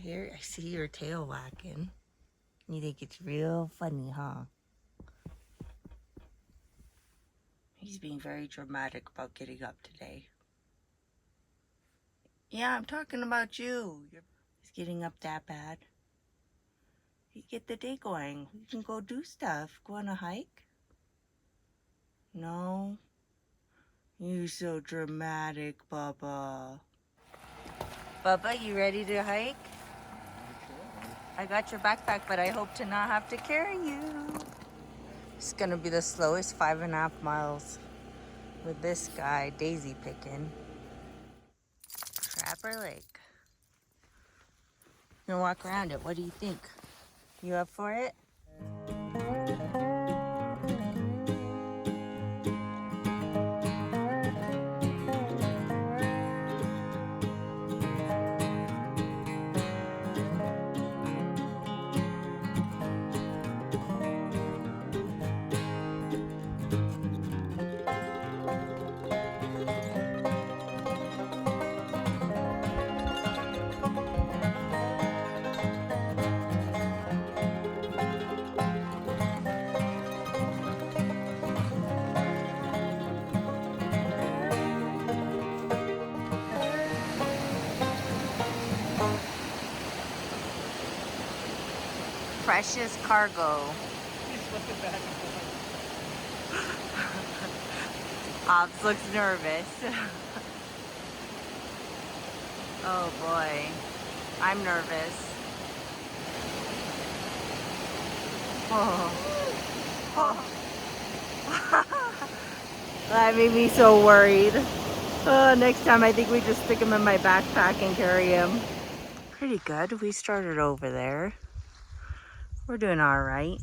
here, I see your tail whacking. You think it's real funny, huh? He's being very dramatic about getting up today. Yeah, I'm talking about you. He's getting up that bad. You get the day going. We can go do stuff. Go on a hike? No? You're so dramatic, Bubba. Bubba, you ready to hike? I got your backpack, but I hope to not have to carry you. It's gonna be the slowest 5.5 miles with this guy daisy picking. Trapper Lake. Gonna walk around it. What do you think? You up for it? Precious cargo. Hobbes looks nervous. Oh boy, I'm nervous. Oh. That made me so worried. Next time I think we just stick him in my backpack and carry him. Pretty good. We started over there. We're doing all right.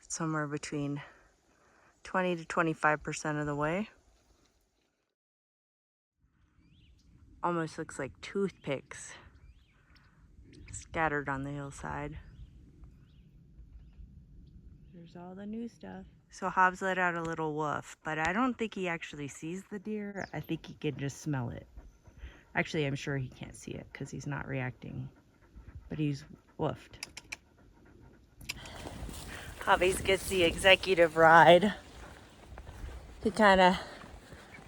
Somewhere between 20 to 25% of the way. Almost looks like toothpicks scattered on the hillside. There's all the new stuff. So Hobbes let out a little woof, but I don't think he actually sees the deer. I think he can just smell it. Actually, I'm sure he can't see it because he's not reacting, but he's woofed. Hobbes gets the executive ride. He kind of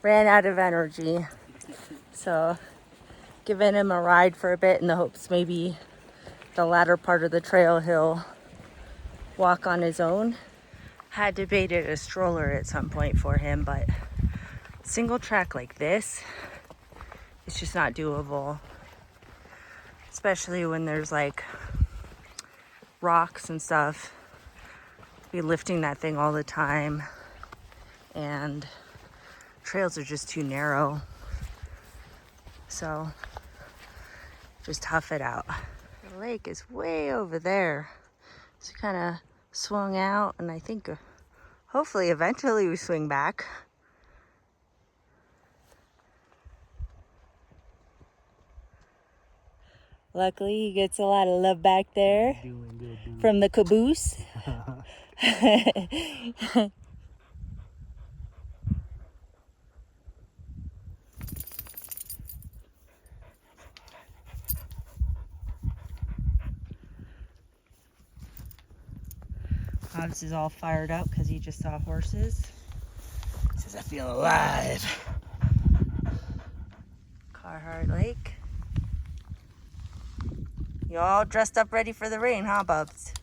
ran out of energy, so giving him a ride for a bit in the hopes maybe the latter part of the trail he'll walk on his own. Had debated a stroller at some point for him, but single track like this, it's just not doable. Especially when there's like rocks and stuff. Be lifting that thing all the time, and trails are just too narrow. So just tough it out. The lake is way over there. So kind of swung out, and I think hopefully eventually we swing back. Luckily he gets a lot of love back there. Doing good, from the caboose. Hobbes is all fired up because he just saw horses. He says, I feel alive. Carhart Lake. You all dressed up ready for the rain, huh, Bubs?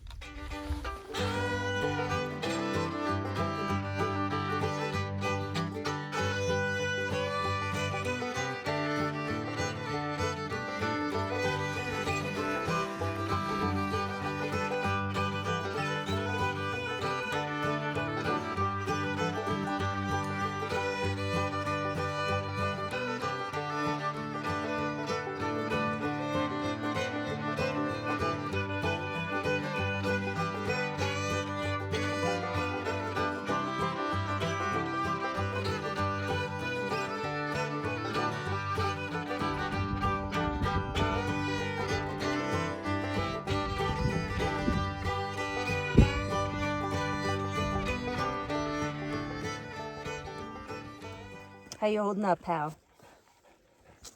How you holding up, pal?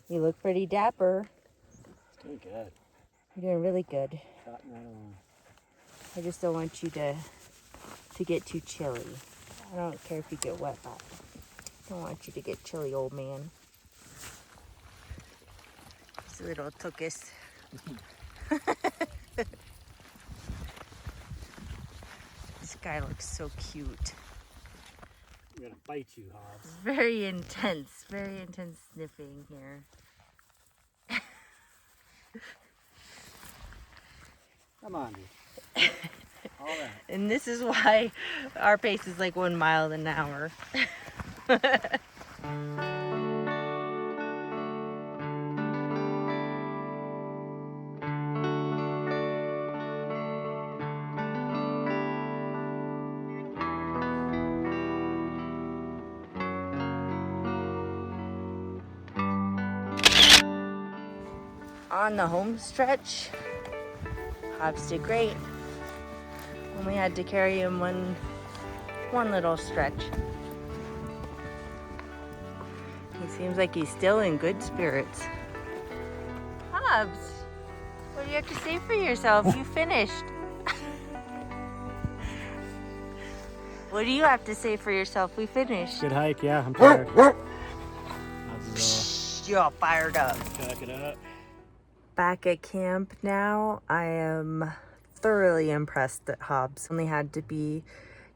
You look pretty dapper. It's doing good. You're doing really good. Trotting right along. I just don't want you to get too chilly. I don't care if you get wet, but I don't want you to get chilly, old man. This little tuchus. This guy looks so cute. I'm gonna bite you, Hobbes. Very intense sniffing here. Come on, dude. All right. And this is why our pace is like 1 mile an hour. On the home stretch, Hobbs did great. And we had to carry him one little stretch. He seems like he's still in good spirits. Hobbs, what do you have to say for yourself? You finished. What do you have to say for yourself? We finished. Good hike, yeah. I'm tired. You're all fired up. Pack it up. Back at camp now. I am thoroughly impressed that Hobbs only had to be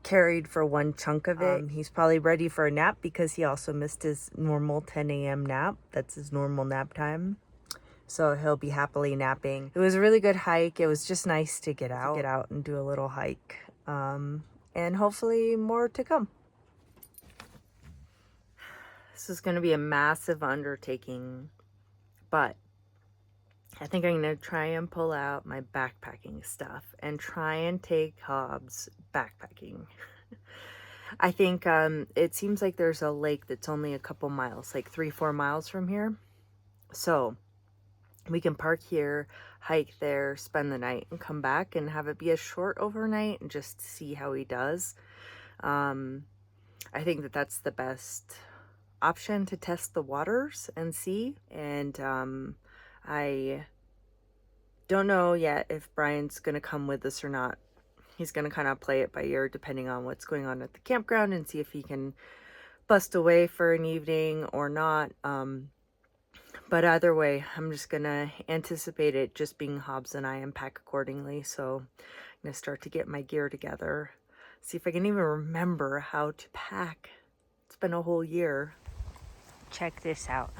carried for one chunk of it. He's probably ready for a nap because he also missed his normal 10 a.m. nap. That's his normal nap time. So he'll be happily napping. It was a really good hike. It was just nice to get out and do a little hike. And hopefully more to come. This is going to be a massive undertaking, but I think I'm going to try and pull out my backpacking stuff and try and take Hobbs backpacking. I think it seems like there's a lake that's only a couple miles, like 3-4 miles from here. So we can park here, hike there, spend the night, and come back and have it be a short overnight and just see how he does. I think that that's the best option to test the waters and see. And I don't know yet if Brian's going to come with us or not. He's going to kind of play it by ear depending on what's going on at the campground and see if he can bust away for an evening or not. But either way, I'm just going to anticipate it just being Hobbs and I and pack accordingly. So I'm going to start to get my gear together. See if I can even remember how to pack. It's been a whole year. Check this out.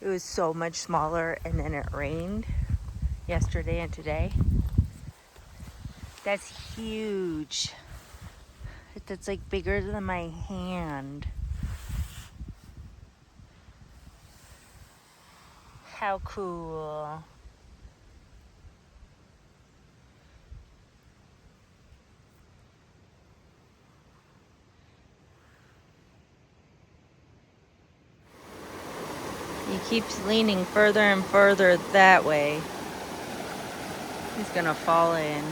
It was so much smaller and then it rained yesterday and today. That's huge. That's like bigger than my hand. How cool. He keeps leaning further and further that way. He's gonna fall in.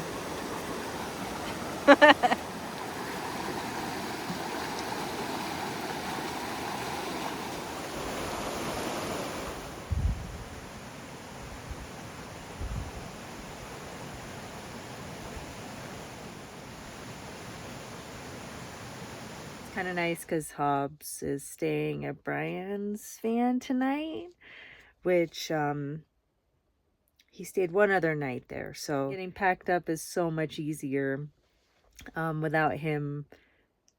Kind of nice because Hobbs is staying at Brian's van tonight, which he stayed one other night there, so getting packed up is so much easier without him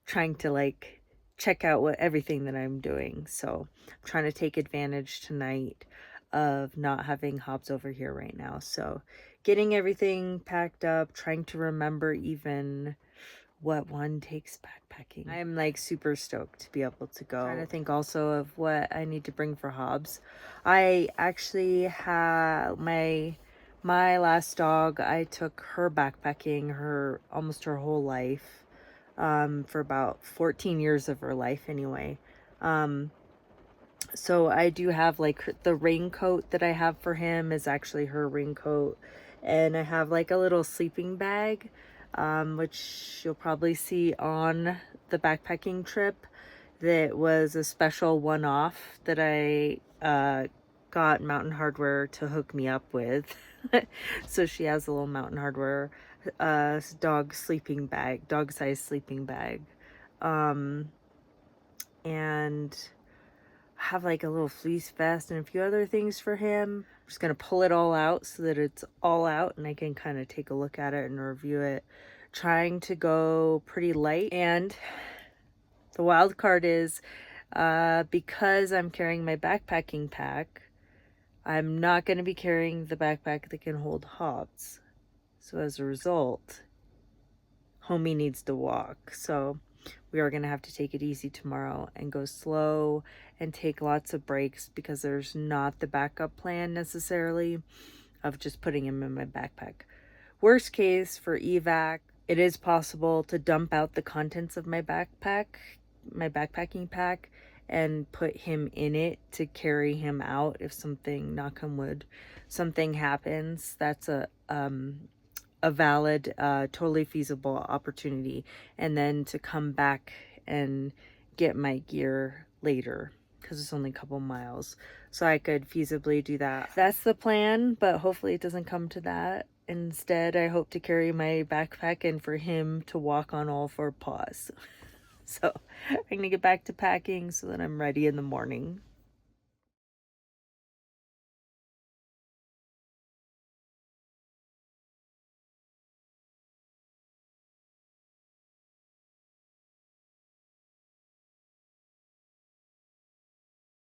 trying to like check out everything that I'm doing. So I'm trying to take advantage tonight of not having Hobbs over here right now. So getting everything packed up, trying to remember even what one takes backpacking. I'm like super stoked to be able to go. Trying to think also of what I need to bring for Hobbs. I actually have my last dog, I took her backpacking almost her whole life, for about 14 years of her life anyway. So I do have like the raincoat that I have for him is actually her raincoat, and I have like a little sleeping bag, which you'll probably see on the backpacking trip. that was a special one-off that I got Mountain Hardware to hook me up with. So she has a little Mountain Hardware dog sleeping bag, dog-sized sleeping bag. And have like a little fleece vest and a few other things for him. I'm just gonna pull it all out so that it's all out and I can kind of take a look at it and review it. Trying to go pretty light. And the wild card is because I'm carrying my backpacking pack, I'm not going to be carrying the backpack that can hold Hobbes. So as a result, homie needs to walk. So we are going to have to take it easy tomorrow and go slow and take lots of breaks, because there's not the backup plan necessarily of just putting him in my backpack. Worst case for evac, it is possible to dump out the contents of my backpack, my backpacking pack, and put him in it to carry him out if something, knock on wood, something happens. That's a valid, totally feasible opportunity. And then to come back and get my gear later, because it's only a couple miles. So I could feasibly do that. That's the plan, but hopefully it doesn't come to that. Instead, I hope to carry my backpack and for him to walk on all four paws. So I'm gonna get back to packing so that I'm ready in the morning.